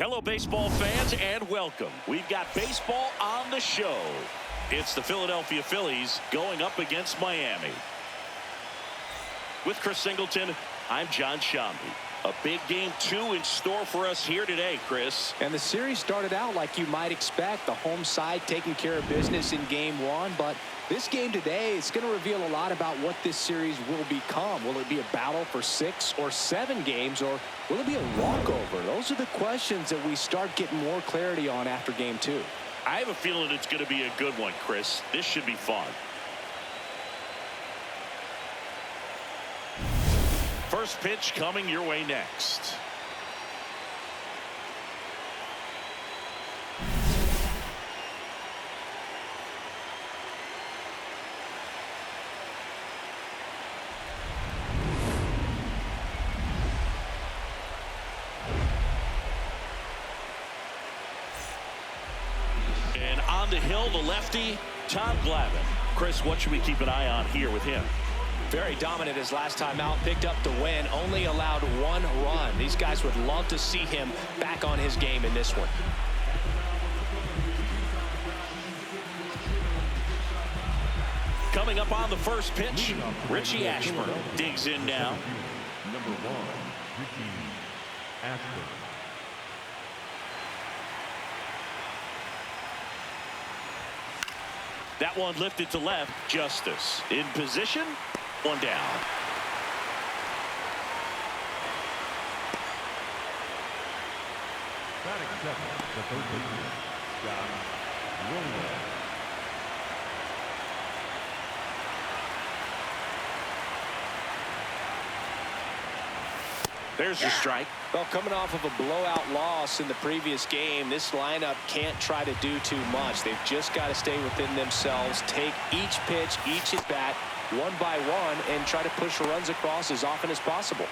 Hello, baseball fans, and welcome. We've got baseball on the show. It's the Philadelphia Phillies going up against Miami. With Chris Singleton, I'm John Shambi. A big game 2 in store for us here today, Chris. And the series started out like you might expect. The home side taking care of business in game 1. But this game today is going to reveal a lot about what this series will become. Will it be a battle for 6 or 7 games, or will it be a walkover? Those are the questions that we start getting more clarity on after game 2. I have a feeling it's going to be a good one, Chris. This should be fun. First pitch coming your way next. And on the hill, the lefty, Tom Glavine. Chris, what should we keep an eye on here with him? Very dominant his last time out, picked up the win, only allowed 1 run. These guys would love to see him back on his game in this one. Coming up on the first pitch, Richie Ashburn digs in now. Number 1, Richie Ashburn. That one lifted to left. Justice in position. 1 down. Batting 7, the third baseman, Scott Roller. There's your strike. Well, coming off of a blowout loss in the previous game, this lineup can't try to do too much. They've just got to stay within themselves, take each pitch, each at bat, one by one, and try to push runs across as often as possible.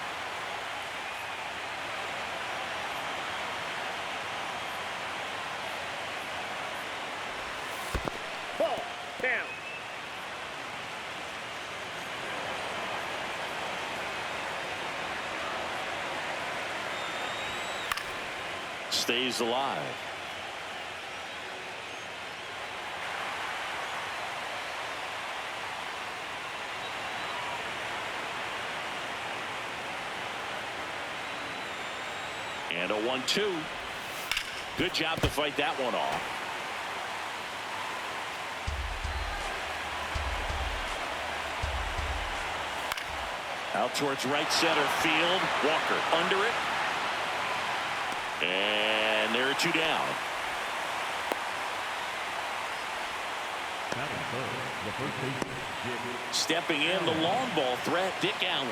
Ball down. Stays alive. And a 1-2. Good job to fight that one off. Out towards right center field. Walker under it. And there are 2 down. Batting third, the first baseman, Dick. Stepping in, the long ball threat, Dick Allen.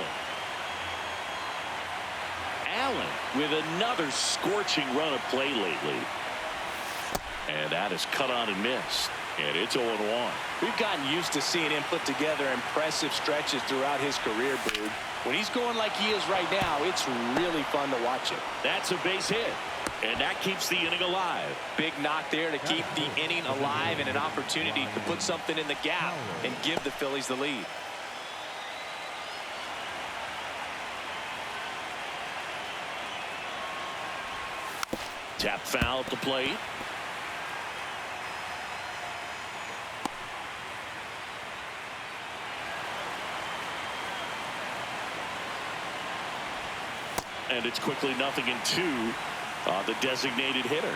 Allen with another scorching run of play lately. And that is cut on and missed. And it's 0-1. We've gotten used to seeing him put together impressive stretches throughout his career, Boog. When he's going like he is right now, it's really fun to watch him. That's a base hit. And that keeps the inning alive. Big knock there to keep the inning alive, and an opportunity to put something in the gap and give the Phillies the lead. Tap foul at the plate. And it's quickly 0-2 on the designated hitter.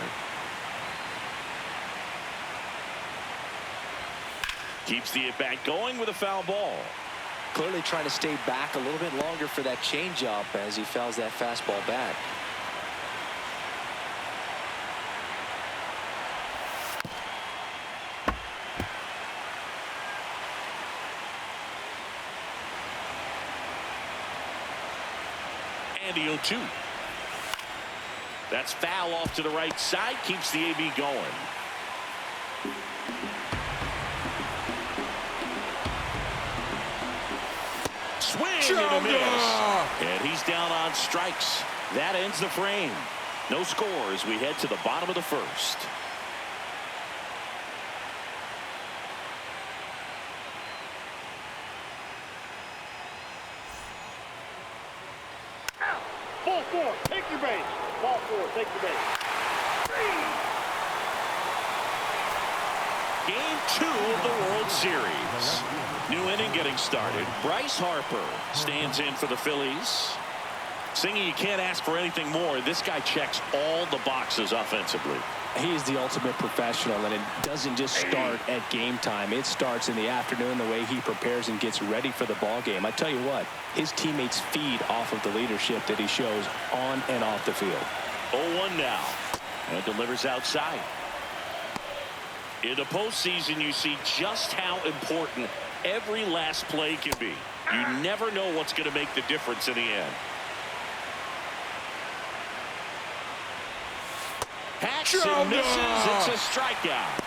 Keeps the at-bat going with a foul ball. Clearly trying to stay back a little bit longer for that changeup as he fouls that fastball back. And the 0-2. That's foul off to the right side. Keeps the AB going. Swing and a miss. And he's down on strikes. That ends the frame. No score as we head to the bottom of the first. Ball 4, take your base. Ball 4, take your base. Game 2 of the World Series. New inning getting started. Bryce Harper stands in for the Phillies. Singy, you can't ask for anything more. This guy checks all the boxes offensively. He is the ultimate professional, and it doesn't just start at game time. It starts in the afternoon, the way he prepares and gets ready for the ball game. I tell you what, his teammates feed off of the leadership that he shows on and off the field. 0-1 now, and delivers outside. In the postseason, you see just how important every last play can be. You never know what's going to make the difference in the end. Hacks and misses. It's a strikeout.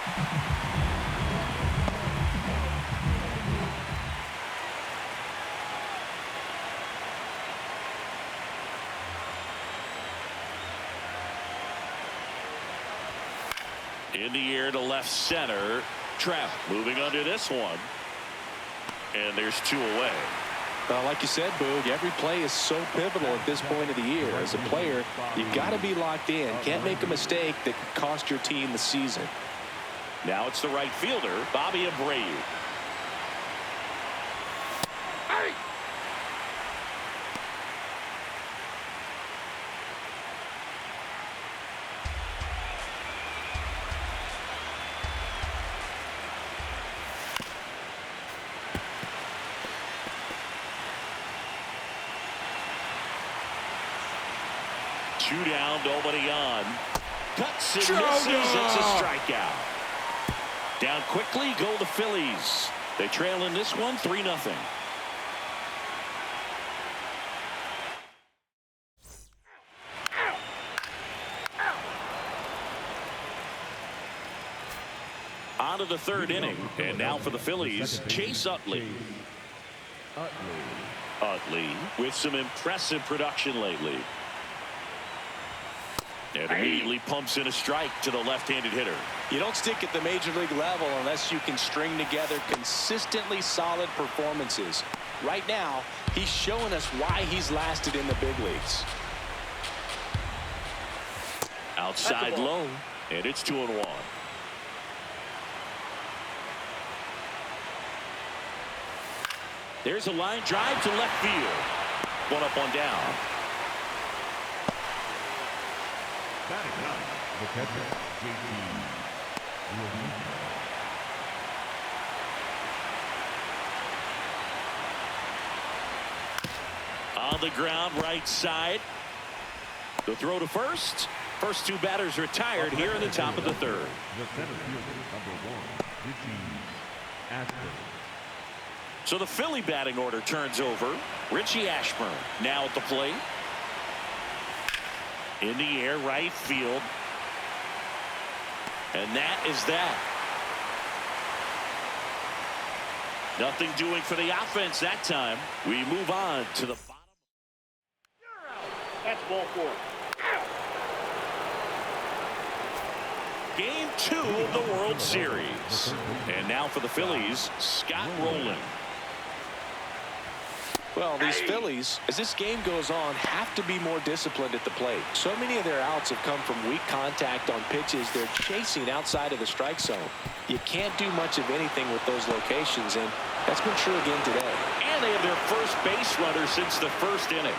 In the air to left center. Trout moving under this one. And there's 2 away. Like you said, Boog, every play is so pivotal at this point of the year. As a player, you got to be locked in. Can't make a mistake that could cost your team the season. Now it's the right fielder, Bobby Abreu. Hey! Two down, nobody on. Cuts and misses. It's a strikeout. Down quickly go the Phillies. They trail in this one 3-0. On to the 3rd inning. And now for the Phillies, Chase Utley. Utley with some impressive production lately. And immediately pumps in a strike to the left-handed hitter. You don't stick at the major league level unless you can string together consistently solid performances. Right now, he's showing us why he's lasted in the big leagues. Outside low, and it's 2-1. There's a line drive to left field. 1 up, 1 down. Batting up, the catcher, JT. On the ground, right side. The throw to first. First 2 batters retired here in the top of the 3rd. The center fielder, number 1, JT. Ashburn. So the Philly batting order turns over. Richie Ashburn now at the plate. In the air, right field. And that is that. Nothing doing for the offense that time. We move on to the bottom. That's ball 4. Game 2 of the World Series. And now for the Phillies, Scott Rowland. Well, these Phillies, as this game goes on, have to be more disciplined at the plate. So many of their outs have come from weak contact on pitches they're chasing outside of the strike zone. You can't do much of anything with those locations, and that's been true again today. And they have their first base runner since the 1st inning.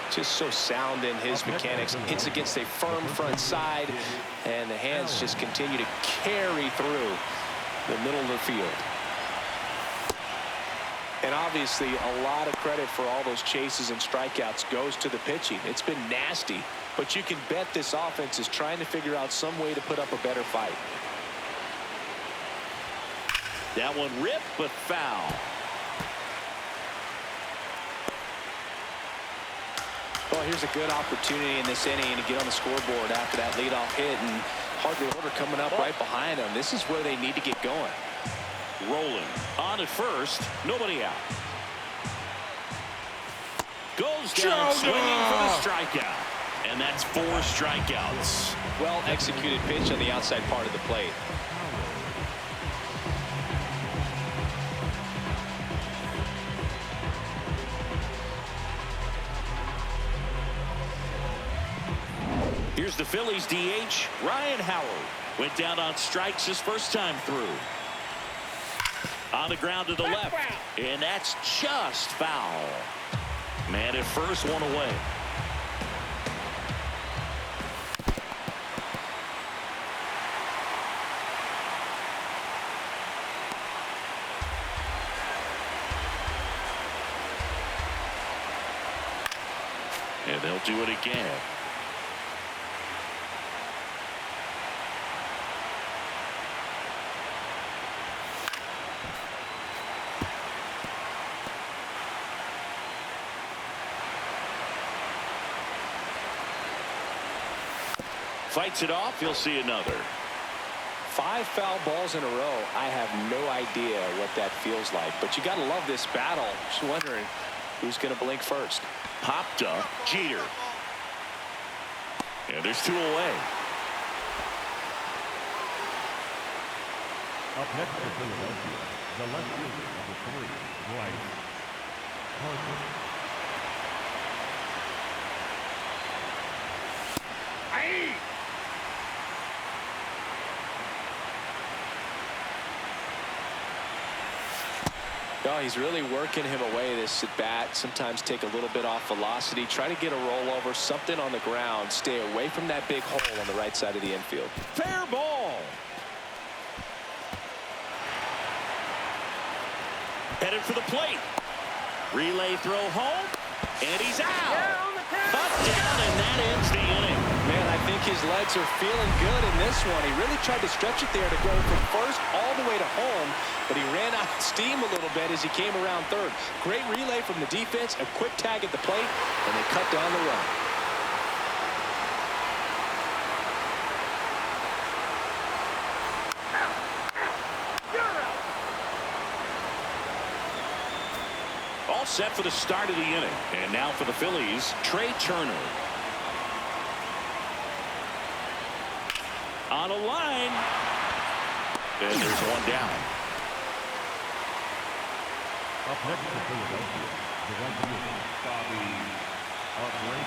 Just so sound in his mechanics. Hits against a firm front side, and the hands just continue to carry through the middle of the field. And obviously, a lot of credit for all those chases and strikeouts goes to the pitching. It's been nasty, but you can bet this offense is trying to figure out some way to put up a better fight. That one ripped, but foul. Well, here's a good opportunity in this inning to get on the scoreboard after that leadoff hit, and Harvey Order coming up right behind them. This is where they need to get going. Rolling on at first, nobody out. Goes down swinging for the strikeout, and that's 4 strikeouts. Well executed pitch on the outside part of the plate. Here's the Phillies DH, Ryan Howard. Went down on strikes his first time through. On the ground to the left. And that's just foul. Man at first, one away. And they'll do it again. Fights it off. You'll see another. 5 foul balls in a row. I have no idea what that feels like, but you got to love this battle. Just wondering who's going to blink first. Popped up. Jeter. And there's 2 away. Up next for Philadelphia, the left fielder, number 3, Bryce Harper. Oh, he's really working him away, this at bat. Sometimes take a little bit off velocity. Try to get a rollover, something on the ground. Stay away from that big hole on the right side of the infield. Fair ball. Headed for the plate. Relay throw home. And he's out. Cut down, and that ends the inning. Man, I think his legs are feeling good in this one. He really tried to stretch it there to go from first all the way to home, but he ran out of steam a little bit as he came around third. Great relay from the defense, a quick tag at the plate, and they cut down the run. All set for the start of the inning. And now for the Phillies, Trey Turner. On a line. And there's one down. Up next for Philadelphia, the right fielder, Bobby Abreu.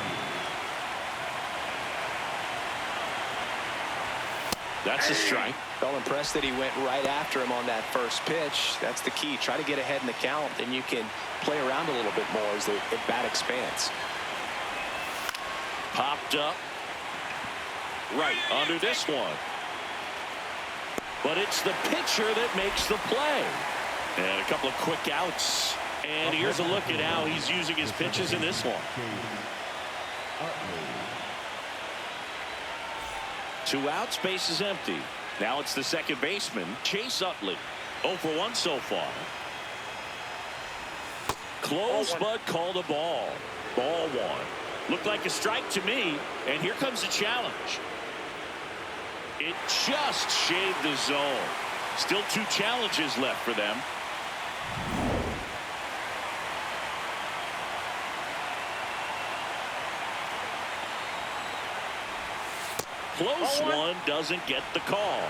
That's a strike. Well, impressed that he went right after him on that first pitch. That's the key. Try to get ahead in the count, then you can play around a little bit more as the bat expands. Popped up. Right under this one. But it's the pitcher that makes the play. And a couple of quick outs. And here's a look at how he's using his pitches in this one. 2 outs, base is empty. Now it's the second baseman, Chase Utley. 0 for 1 so far. Close, but called a ball. Ball 1. Looked like a strike to me, and here comes the challenge. It just shaved the zone. Still 2 challenges left for them. Close one doesn't get the call.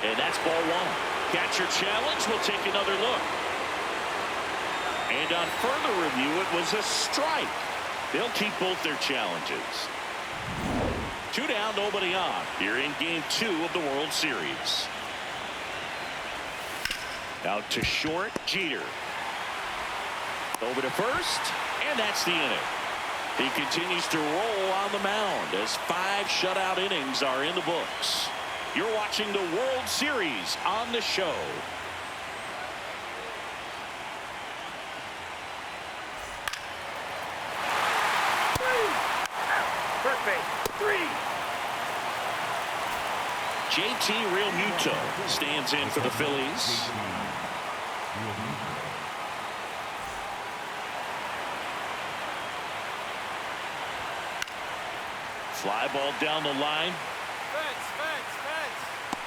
And that's ball 1. Catcher challenge. We'll take another look. And on further review, it was a strike. They'll keep both their challenges. 2 down, nobody on. Here in game 2 of the World Series. Out to short, Jeter. Over to first, and that's the inning. He continues to roll on the mound as 5 shutout innings are in the books. You're watching the World Series on the show. Perfect. 3. JT Realmuto stands in for the Phillies. Fly ball down the line.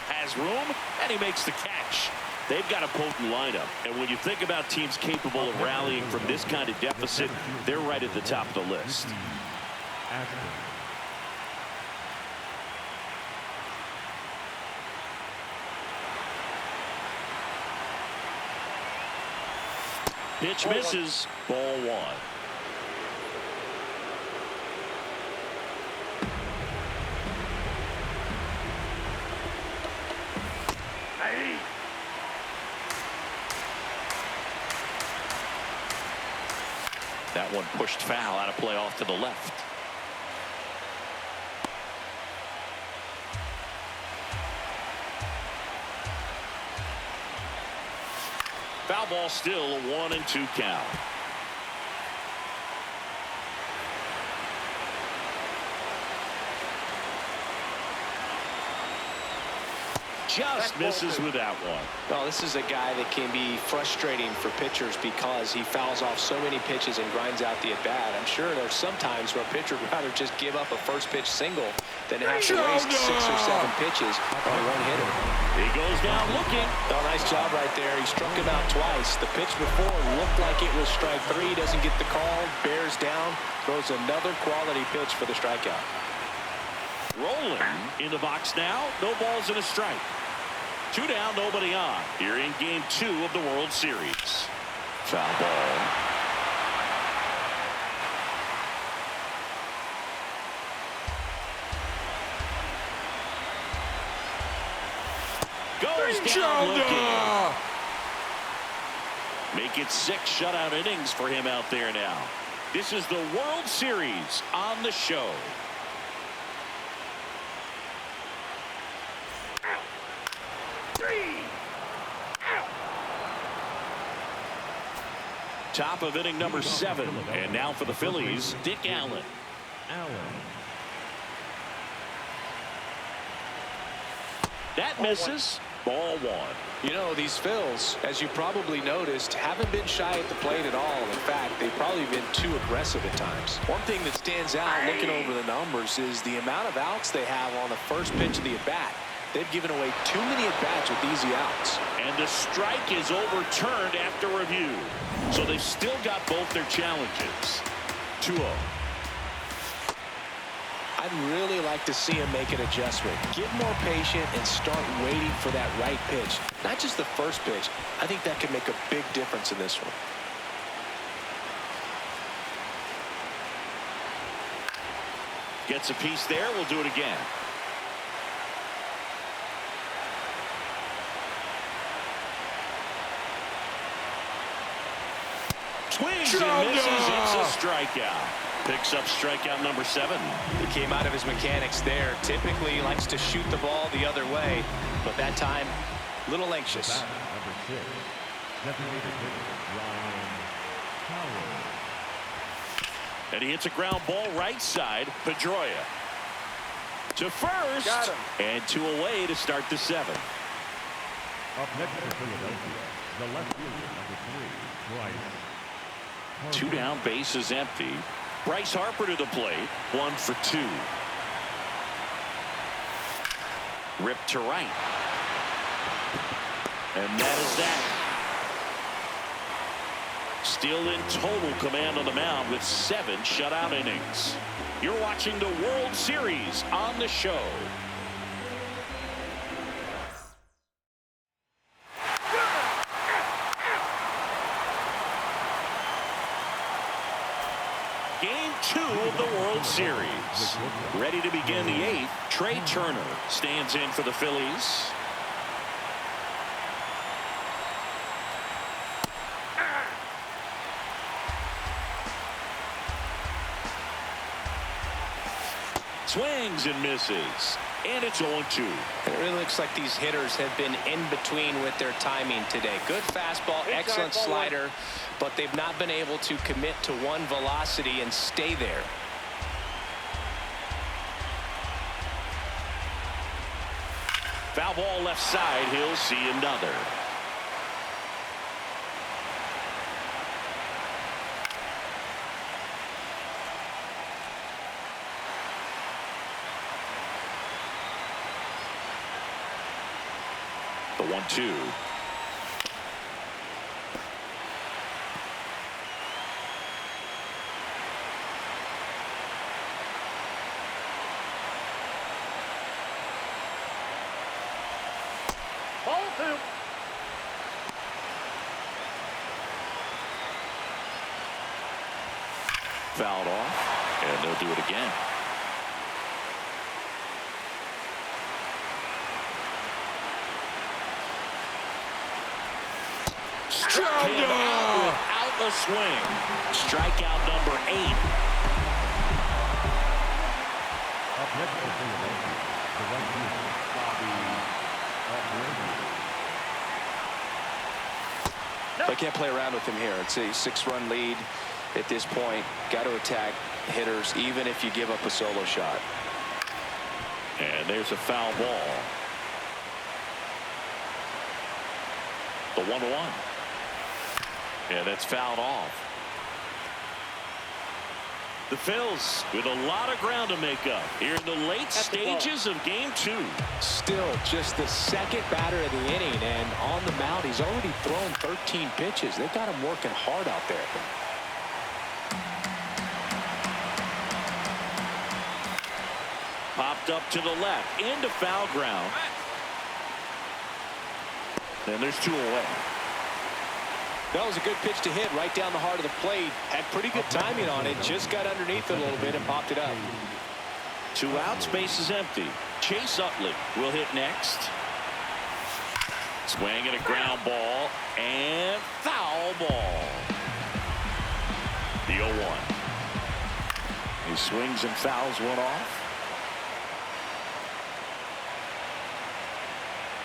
Has room, and he makes the catch. They've got a potent lineup, and when you think about teams capable of rallying from this kind of deficit, they're right at the top of the list. Pitch misses. Ball 1. That one pushed foul out of play off to the left. Foul ball, still a 1-2 count. Just misses with that one. Well, this is a guy that can be frustrating for pitchers because he fouls off so many pitches and grinds out the at-bat. I'm sure there's some times where a pitcher would rather just give up a first pitch single than have to waste 6 or 7 pitches on one hitter. He goes down looking. Oh, nice job right there. He struck him out twice. The pitch before looked like it was strike 3. Doesn't get the call. Bears down. Throws another quality pitch for the strikeout. Rolling in the box now. No balls and a strike. 2 down, nobody on. Here in game 2 of the World Series. Foul ball. Goes down looking. Make it 6 shutout innings for him out there now. This is the World Series on the show. Top of inning number 7. And now for the Phillies, Dick Allen. That misses. Ball 1. You know, these Phils, as you probably noticed, haven't been shy at the plate at all. In fact, they've probably been too aggressive at times. One thing that stands out looking over the numbers is the amount of outs they have on the first pitch of the at-bat. They've given away too many at-bats with easy outs. And the strike is overturned after review. So they've still got both their challenges. 2-0. I'd really like to see him make an adjustment. Get more patient and start waiting for that right pitch. Not just the first pitch. I think that could make a big difference in this one. Gets a piece there. We'll do it again. Swings and misses. It's a strikeout. Picks up strikeout number 7. He came out of his mechanics there. Typically he likes to shoot the ball the other way, but that time a little anxious. Number 6, designated hitter, Ryan Howard. And he hits a ground ball right side. Pedroia to first. Got him. And 2 away to start the 7th. Up next for Philadelphia, the left fielder, number 3, Bryce. 2 down, base is empty. Bryce Harper to the plate. 1 for 2. Ripped to right. And that is that. Still in total command on the mound with 7 shutout innings. You're watching the World Series on the show. Game 2 of the World Series. Ready to begin the 8th. Trey Turner stands in for the Phillies. Swings and misses. And it's 0-2. It really looks like these hitters have been in between with their timing today. Good fastball, excellent slider, but they've not been able to commit to one velocity and stay there. Foul ball left side. He'll see another. The 1-2. Ball 2. Fouled off, and they'll do it again. Struck him out without a swing. Strikeout 8. Up next for Philadelphia, the right fielder, Bobby Abreu. They can't play around with him here. It's a 6-run lead at this point. Got to attack hitters even if you give up a solo shot. And there's a foul ball. The 1-1. And that's fouled off. The Phils with a lot of ground to make up here in the late stages of game 2. Still just the second batter of the inning, and on the mound he's already thrown 13 pitches. They've got him working hard out there. Popped up to the left into foul ground. And there's 2 away. That was a good pitch to hit right down the heart of the plate. Had pretty good timing on it. Just got underneath it a little bit and popped it up. 2 outs, base is empty. Chase Utley will hit next. Swing and a ground ball and foul ball. The 0-1. He swings and fouls one off.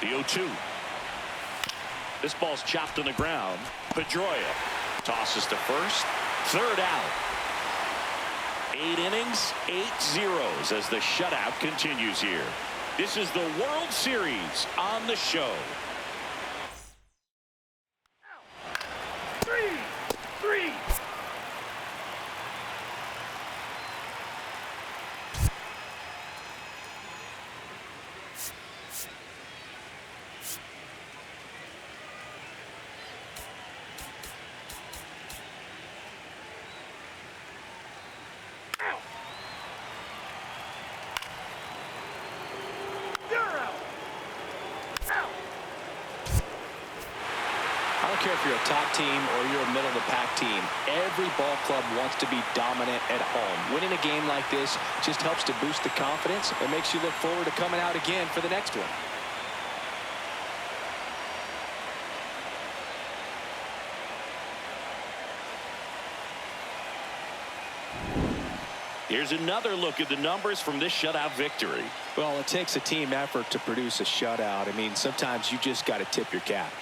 The 0-2. This ball's chopped on the ground. Pedroia tosses to first. 3rd out. 8 innings, 8 zeros as the shutout continues here. This is the World Series on the show. 3. I don't care if you're a top team or you're a middle-of-the-pack team. Every ball club wants to be dominant at home. Winning a game like this just helps to boost the confidence and makes you look forward to coming out again for the next one. Here's another look at the numbers from this shutout victory. Well, it takes a team effort to produce a shutout. I mean, sometimes you just got to tip your cap.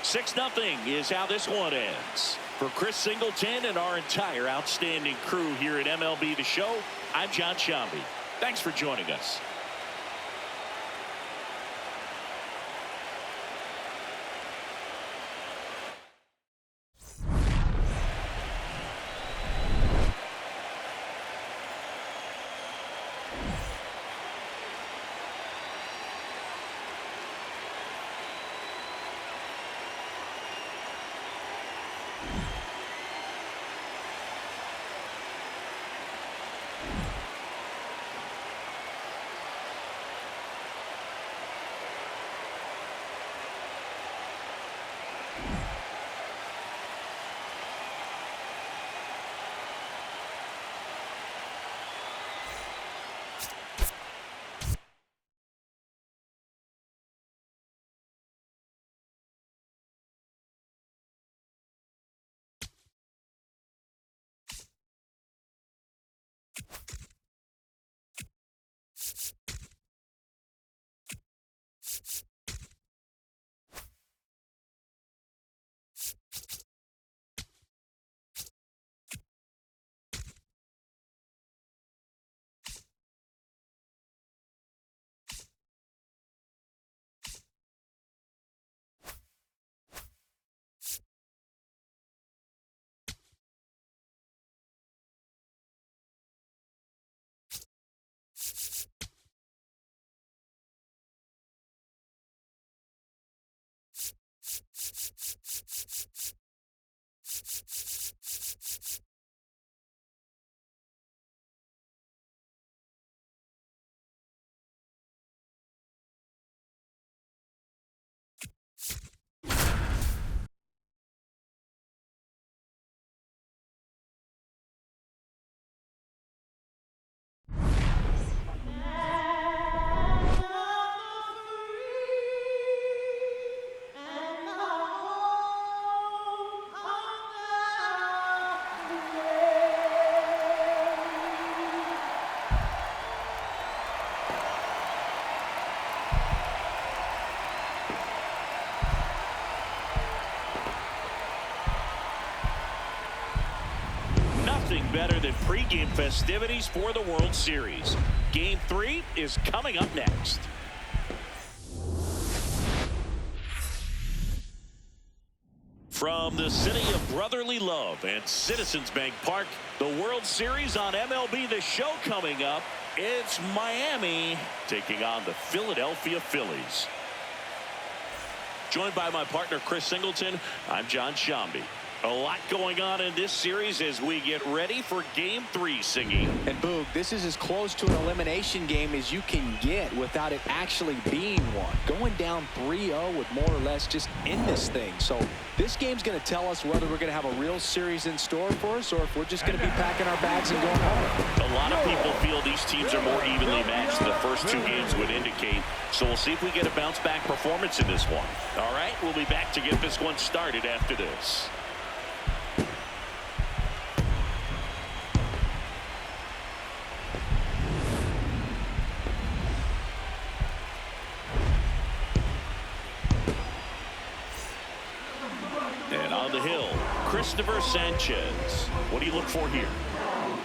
6-0 is how this one ends. For Chris Singleton and our entire outstanding crew here at MLB The Show, I'm John Shambi. Thanks for joining us. better than pregame festivities for the World Series. Game 3 is coming up next. From the city of brotherly love and Citizens Bank Park, the World Series on MLB The Show coming up. It's Miami taking on the Philadelphia Phillies. Joined by my partner Chris Singleton, I'm John Shambi. A lot going on in this series as we get ready for Game 3, Singy. And Boog, this is as close to an elimination game as you can get without it actually being one. Going down 3-0 would more or less just end this thing. So this game's going to tell us whether we're going to have a real series in store for us or if we're just going to be packing our bags and going home. A lot of people feel these teams are more evenly matched than the first two games would indicate. So we'll see if we get a bounce-back performance in this one. All right, we'll be back to get this one started after this. And on the hill, Christopher Sanchez. What do you look for here?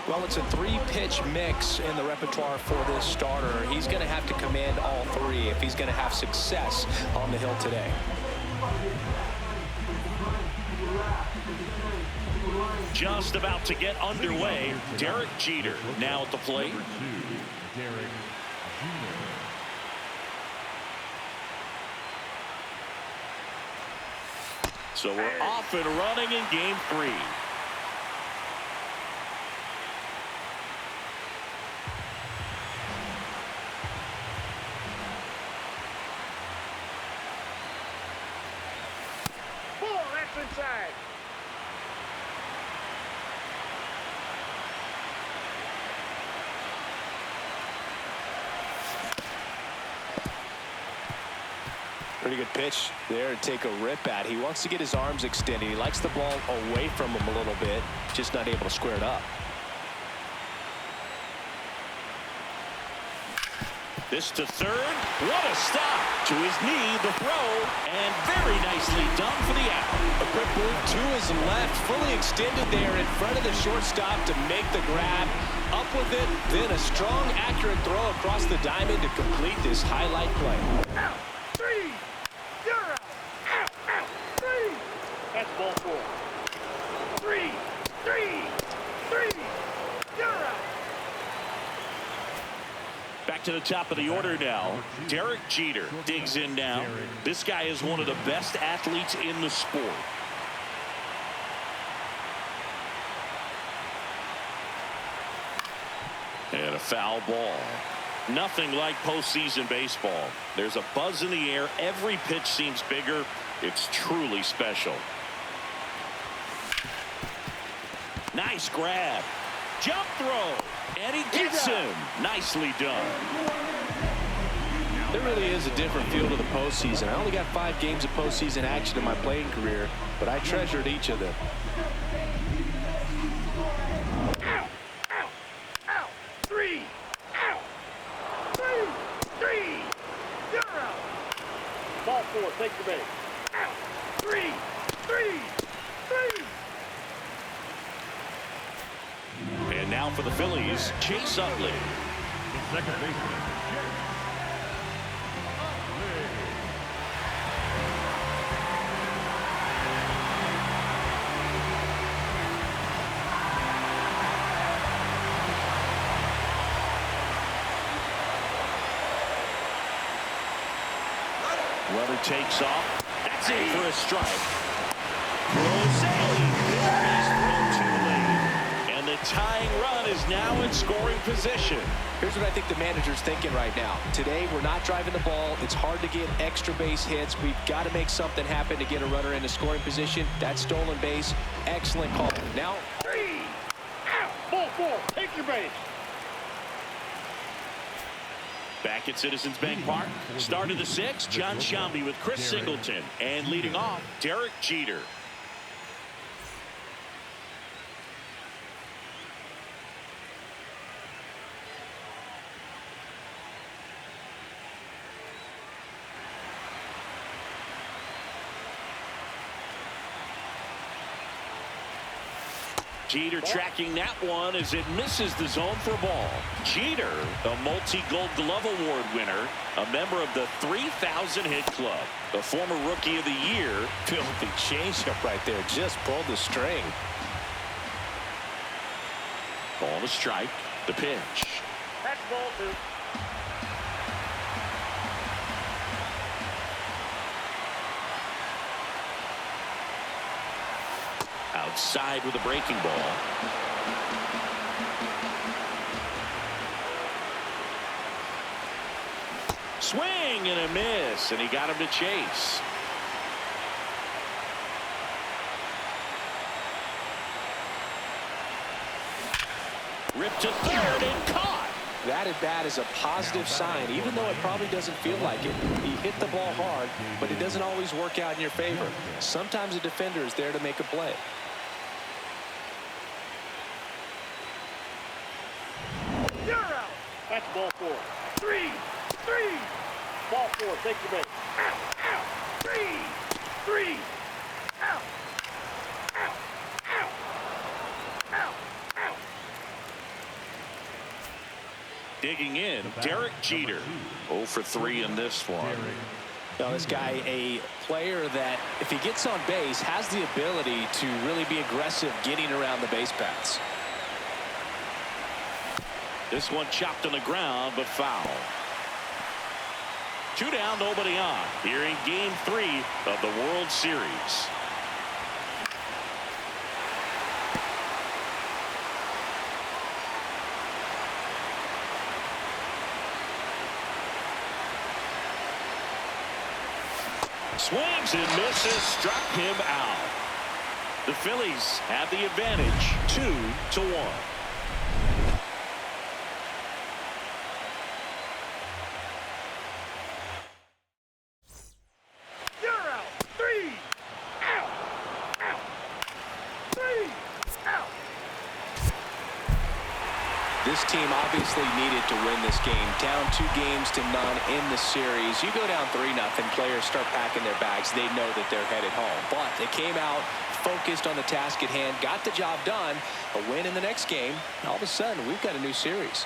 Well, it's a three-pitch mix in the repertoire for this starter. He's going to have to command all three if he's going to have success on the hill today. Just about to get underway. Derek Jeter now at the plate. Derek Jeter. So we're off and running in Game 3. Pull, that's inside. Pretty good pitch there to take a rip at. He wants to get his arms extended. He likes the ball away from him a little bit, just not able to square it up. This to third. What a stop. To his knee, the throw, and very nicely done for the out. A quick move to his left, fully extended there in front of the shortstop to make the grab. Up with it, then a strong, accurate throw across the diamond to complete this highlight play. Out. 3. You're out. Out. Out. 3. That's ball 4. 3. 3. You're out. Back to the top of the order now. Derek Jeter digs in now. This guy is one of the best athletes in the sport. And a foul ball. Nothing like postseason baseball. There's a buzz in the air. Every pitch seems bigger. It's truly special. Nice grab. Jump throw. And he gets him. Nicely done. There really is a different feel to the postseason. I only got 5 games of postseason action in my playing career, but I treasured each of them. Out. Out. Out. 3. Out. 2. 3. You're out. Ball 4. Take the base. Out. 3. 3. 3. And now for the Phillies, Chase Utley. The second baseman. Runner takes off. That's in for a strike. Roselli. He's thrown too late. And the tying run is now in scoring position. Here's what I think the manager's thinking right now. Today, we're not driving the ball. It's hard to get extra base hits. We've got to make something happen to get a runner into scoring position. That stolen base, excellent call. Now, 3. Out. Ball 4. Take your base. Back at Citizens Bank Park. Start of the 6th, John Shambi with Chris Singleton. And leading off, Derek Jeter. Jeter tracking that one as it misses the zone for a ball. Jeter, a multi-Gold Glove Award winner, a member of the 3,000 hit club, the former Rookie of the Year. Filthy changeup right there, just pulled the string. Ball to strike, the pitch. That's ball 2. Outside with a breaking ball. Swing and a miss, and he got him to chase. Ripped to third and caught. That at bat is a positive sign, even though it probably doesn't feel like it. He hit the ball hard, but it doesn't always work out in your favor. Sometimes a defender is there to make a play. You're out. That's ball 4. 3. Ball 4. Take your base. Out. 3. Out. Digging in, Derek Jeter. 0 for 3 in this one. Now, this guy, a player that, if he gets on base, has the ability to really be aggressive getting around the base paths. This one chopped on the ground, but foul. 2 down, nobody on. Here in Game 3 of the World Series. Swings and misses, struck him out. The Phillies have the advantage, 2-1. This team obviously needed to win this game. Down 2-0 in the series. You go down 3-0, players start packing their bags. They know that they're headed home. But they came out focused on the task at hand, got the job done. A win in the next game. All of a sudden, we've got a new series.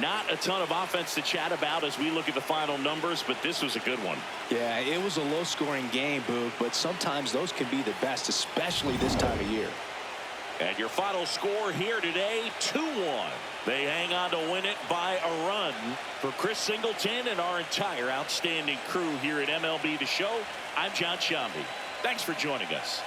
Not a ton of offense to chat about as we look at the final numbers, but this was a good one. Yeah, it was a low-scoring game, Boog, but sometimes those can be the best, especially this time of year. And your final score here today, 2-1. They hang on to win it by a run. For Chris Singleton and our entire outstanding crew here at MLB The Show, I'm John Shambi. Thanks for joining us.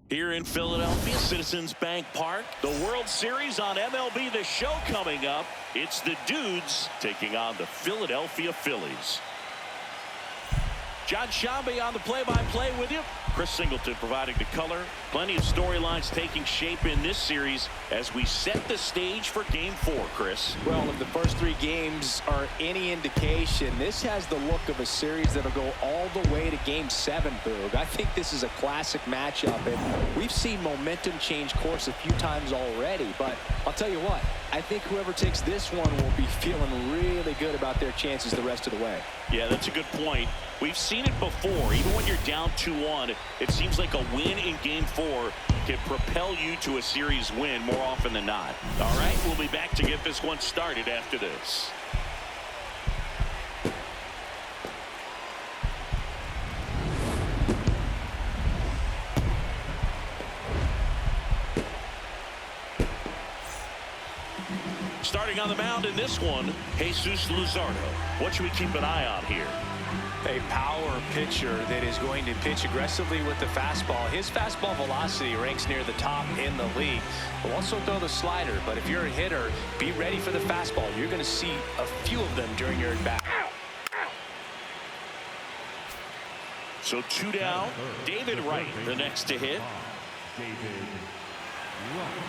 Here in Philadelphia, Citizens Bank Park, the World Series on MLB The Show coming up. It's the Dudes taking on the Philadelphia Phillies. John Shambi on the play-by-play with you. Chris Singleton providing the color. Plenty of storylines taking shape in this series as we set the stage for Game 4, Chris. Well, if the first 3 games are any indication, this has the look of a series that'll go all the way to Game 7, Boog. I think this is a classic matchup, and we've seen momentum change course a few times already. But I'll tell you what, I think whoever takes this one will be feeling really good about their chances the rest of the way. Yeah, that's a good point. We've seen it before. Even when you're down 2-1, it seems like a win in Game 4 can propel you to a series win more often than not. All right, we'll be back to get this one started after this. Starting on the mound in this one, Jesus Luzardo. What should we keep an eye on here? A power pitcher that is going to pitch aggressively with the fastball. His fastball velocity ranks near the top in the league. He'll also throw the slider, but if you're a hitter, be ready for the fastball. You're going to see a few of them during your at-bat. So 2 down. David Wright, the next to hit. David Wright.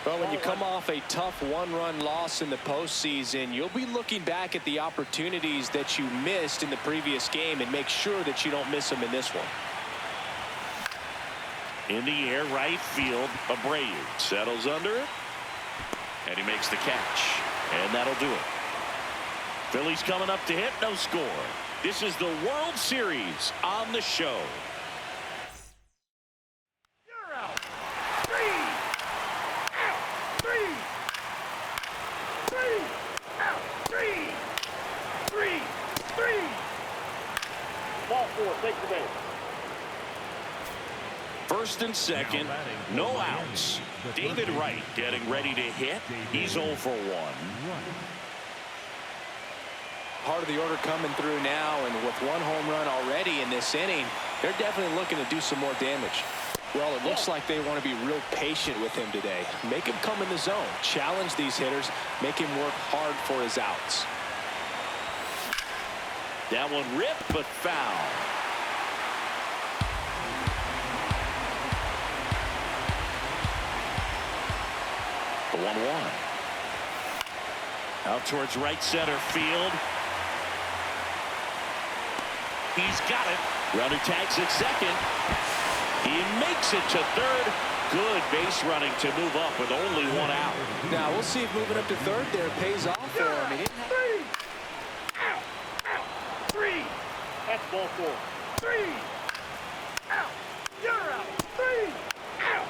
Well, when you come off a tough 1-run loss in the postseason, you'll be looking back at the opportunities that you missed in the previous game and make sure that you don't miss them in this one. In the air, right field, Abreu settles under it, and he makes the catch, and that'll do it. Phillies coming up to hit, no score. This is the World Series on the show. You're out. 3 out. 3 out. 3 ball 4, take the base. First and second, no outs. David Wright getting ready to hit. He's 0 for 1. Part of the order coming through now, and with 1 home run already in this inning, they're definitely looking to do some more damage. Well, it looks like they want to be real patient with him today. Make him come in the zone. Challenge these hitters. Make him work hard for his outs. That one ripped, but foul. The 1-1. Out towards right center field. He's got it. Runner tags at second. He makes it to third. Good base running to move up with only 1 out. Now, we'll see if moving up to third there pays off for him. He didn't have... 3 that's ball 4. 3 out. You're out. 3 out.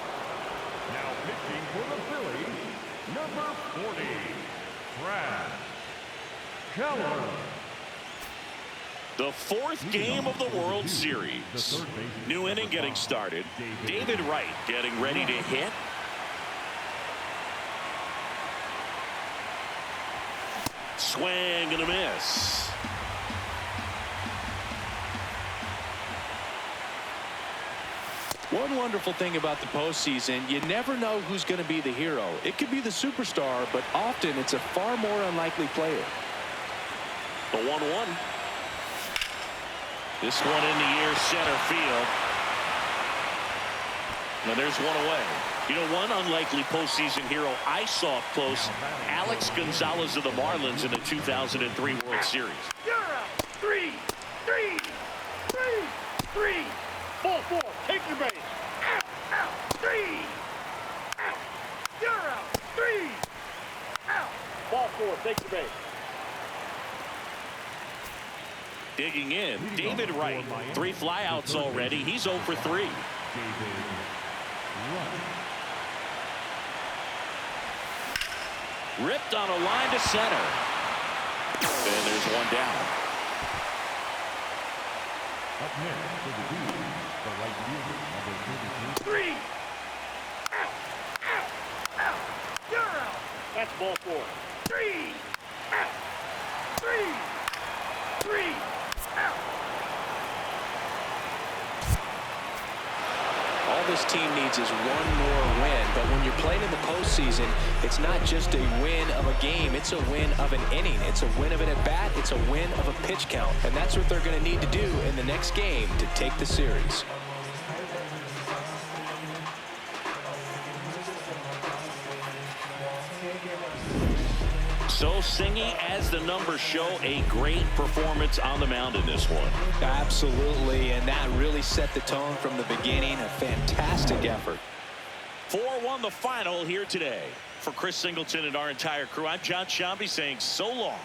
Now pitching for the Phillies, number 40, Brad Keller. The 4th game of the World Series. New inning getting started. David Wright getting ready to hit. Swing and a miss. One wonderful thing about the postseason, you never know who's going to be the hero. It could be the superstar, but often it's a far more unlikely player. The 1-1. This one in the air, center field. And there's one away. You know, one unlikely postseason hero I saw up close, Alex Gonzalez of the Marlins in the 2003 World Series. You're out. 3 ball 4, take your base. Out. 3 out. You're out. 3 out. Ball 4, take your base. Digging in, David Wright. 3 flyouts already. He's 0 for 3. David Wright. Ripped on a line to center. And there's 1 down. Up next for the D's, the right fielder, number 32. 3 out. You're out. That's ball 4. 3 out. 3 out. All this team needs is one more win. But when you're playing in the postseason, it's not just a win of a game. It's a win of an inning. It's a win of an at-bat. It's a win of a pitch count. And that's what they're going to need to do in the next game to take the series. So Singy, as the numbers show, a great performance on the mound in this one. Absolutely, and that really set the tone from the beginning. A fantastic effort. 4-1 the final here today. For Chris Singleton and our entire crew, I'm John Shambi saying so long.